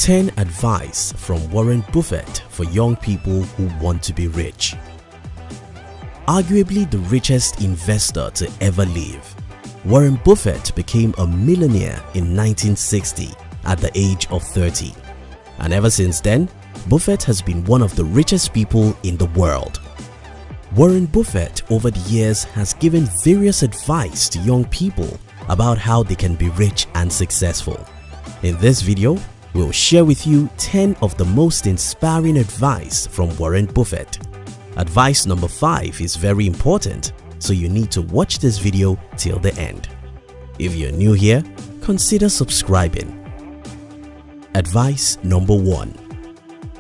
10 Advice from Warren Buffett for young people who want to be rich. Arguably the richest investor to ever live, Warren Buffett became a millionaire in 1960 at the age of 30. And ever since then, Buffett has been one of the richest people in the world. Warren Buffett over the years has given various advice to young people about how they can be rich and successful. In this video, we'll share with you 10 of the most inspiring advice from Warren Buffett. Advice number 5 is very important, so you need to watch this video till the end. If you're new here, consider subscribing. Advice number 1.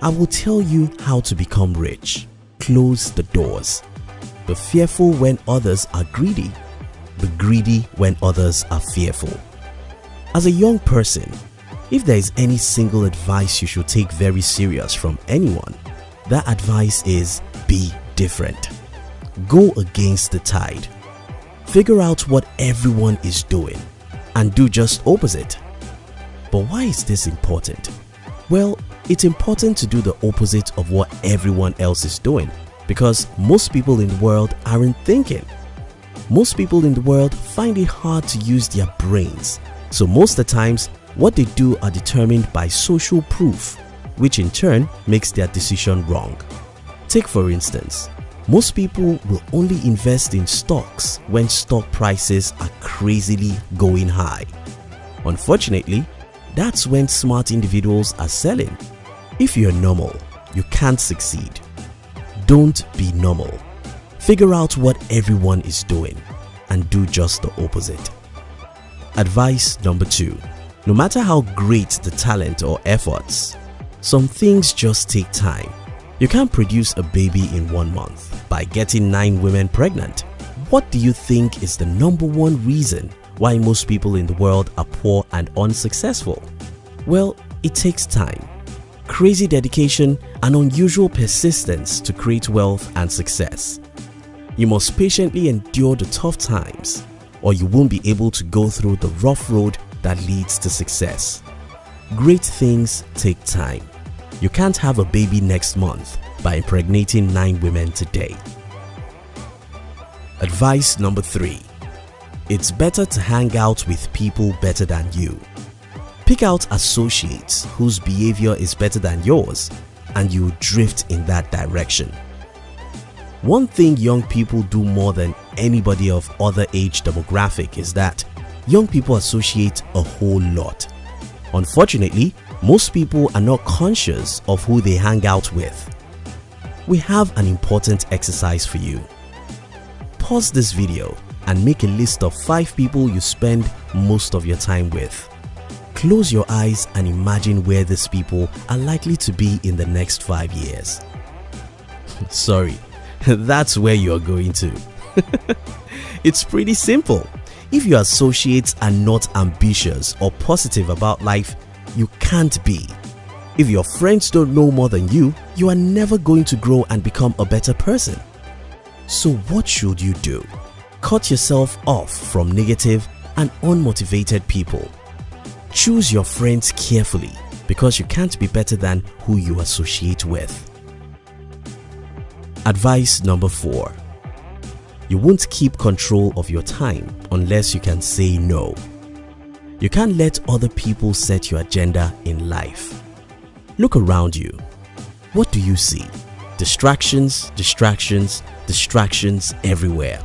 I will tell you how to become rich. Close the doors. Be fearful when others are greedy. Be greedy when others are fearful. As a young person, if there is any single advice you should take very serious from anyone, that advice is be different. Go against the tide. Figure out what everyone is doing and do just opposite. But why is this important? Well, it's important to do the opposite of what everyone else is doing because most people in the world aren't thinking. Most people in the world find it hard to use their brains, so most of the times what they do are determined by social proof, which in turn makes their decision wrong. Take for instance, most people will only invest in stocks when stock prices are crazily going high. Unfortunately, that's when smart individuals are selling. If you're normal, you can't succeed. Don't be normal. Figure out what everyone is doing and do just the opposite. Advice number 2. No matter how great the talent or efforts, some things just take time. You can't produce a baby in 1 month by getting 9 women pregnant. What do you think is the number 1 reason why most people in the world are poor and unsuccessful? Well, it takes time, crazy dedication and unusual persistence to create wealth and success. You must patiently endure the tough times or you won't be able to go through the rough road that leads to success. Great things take time. You can't have a baby next month by impregnating 9 women today. Advice number 3. It's better to hang out with people better than you. Pick out associates whose behavior is better than yours and you drift in that direction. One thing young people do more than anybody of other age demographic is that young people associate a whole lot. Unfortunately, most people are not conscious of who they hang out with. We have an important exercise for you. Pause this video and make a list of 5 people you spend most of your time with. Close your eyes and imagine where these people are likely to be in the next 5 years. Sorry, that's where you are going to. It's pretty simple. If your associates are not ambitious or positive about life, you can't be. If your friends don't know more than you, you are never going to grow and become a better person. So what should you do? Cut yourself off from negative and unmotivated people. Choose your friends carefully because you can't be better than who you associate with. Advice number 4. You won't keep control of your time unless you can say no. You can't let other people set your agenda in life. Look around you. What do you see? Distractions, distractions, distractions everywhere.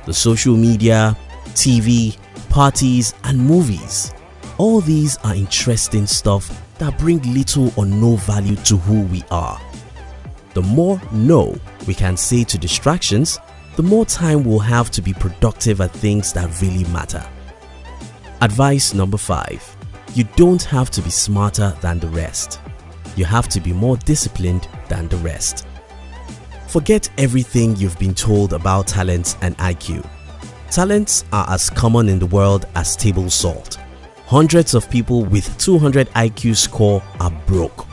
The social media, TV, parties and movies. All these are interesting stuff that bring little or no value to who we are. The more no we can say to distractions, the more time we'll have to be productive at things that really matter. Advice number 5. You don't have to be smarter than the rest. You have to be more disciplined than the rest. Forget everything you've been told about talents and IQ. Talents are as common in the world as table salt. Hundreds of people with 200 IQ score are broke.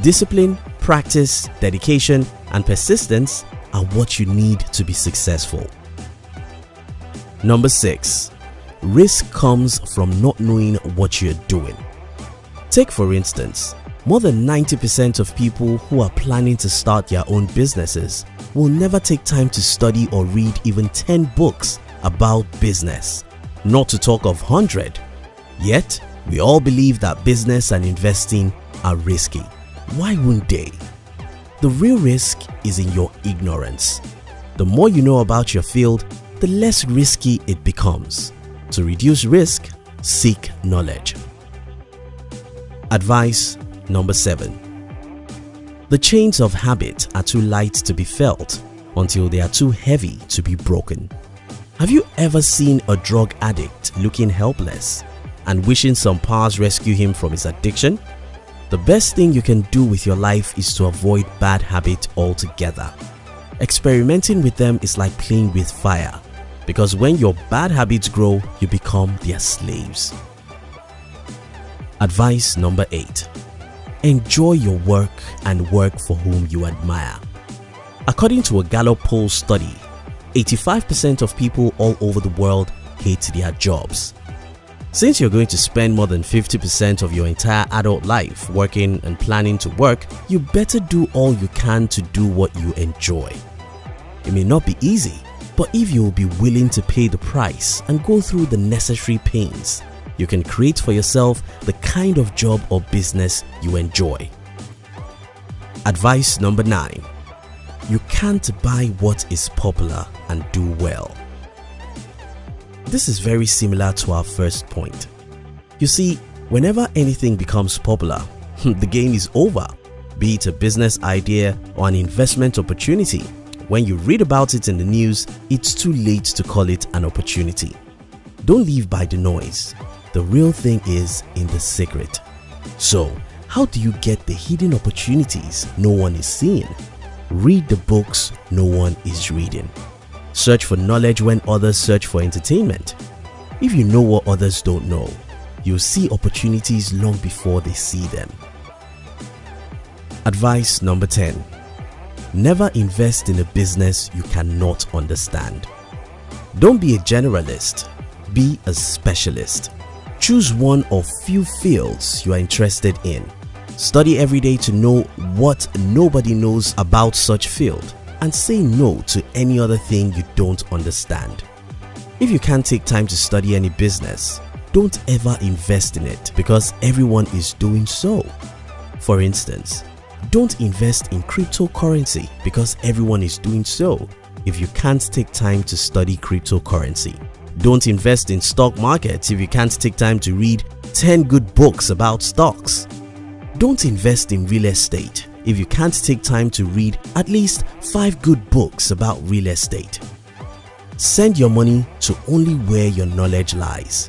Discipline, practice, dedication, and persistence are what you need to be successful. Number 6. Risk comes from not knowing what you're doing. Take for instance, more than 90% of people who are planning to start their own businesses will never take time to study or read even 10 books about business, not to talk of 100. Yet, we all believe that business and investing are risky. Why wouldn't they? The real risk is in your ignorance. The more you know about your field, the less risky it becomes. To reduce risk, seek knowledge. Advice number 7. The chains of habit are too light to be felt until they are too heavy to be broken. Have you ever seen a drug addict looking helpless and wishing some powers rescue him from his addiction? The best thing you can do with your life is to avoid bad habits altogether. Experimenting with them is like playing with fire, because when your bad habits grow, you become their slaves. Advice number 8. Enjoy your work and work for whom you admire. According to a Gallup poll study, 85% of people all over the world hate their jobs. Since you're going to spend more than 50% of your entire adult life working and planning to work, you better do all you can to do what you enjoy. It may not be easy, but if you will be willing to pay the price and go through the necessary pains, you can create for yourself the kind of job or business you enjoy. Advice number 9. You can't buy what is popular and do well. This is very similar to our first point. You see, whenever anything becomes popular, the game is over. Be it a business idea or an investment opportunity, when you read about it in the news, it's too late to call it an opportunity. Don't live by the noise. The real thing is in the secret. So, how do you get the hidden opportunities no one is seeing? Read the books no one is reading. Search for knowledge when others search for entertainment. If you know what others don't know, you'll see opportunities long before they see them. Advice number 10. Never invest in a business you cannot understand. Don't be a generalist, be a specialist. Choose one or few fields you are interested in. Study every day to know what nobody knows about such field, and say no to any other thing you don't understand. If you can't take time to study any business, don't ever invest in it because everyone is doing so. For instance, don't invest in cryptocurrency because everyone is doing so if you can't take time to study cryptocurrency. Don't invest in stock markets if you can't take time to read 10 good books about stocks. Don't invest in real estate if you can't take time to read at least 5 good books about real estate. Send your money to only where your knowledge lies.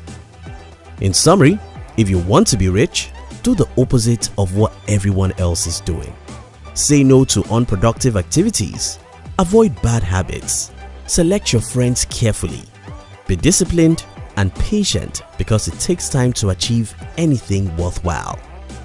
In summary, if you want to be rich, do the opposite of what everyone else is doing. Say no to unproductive activities. Avoid bad habits. Select your friends carefully. Be disciplined and patient because it takes time to achieve anything worthwhile.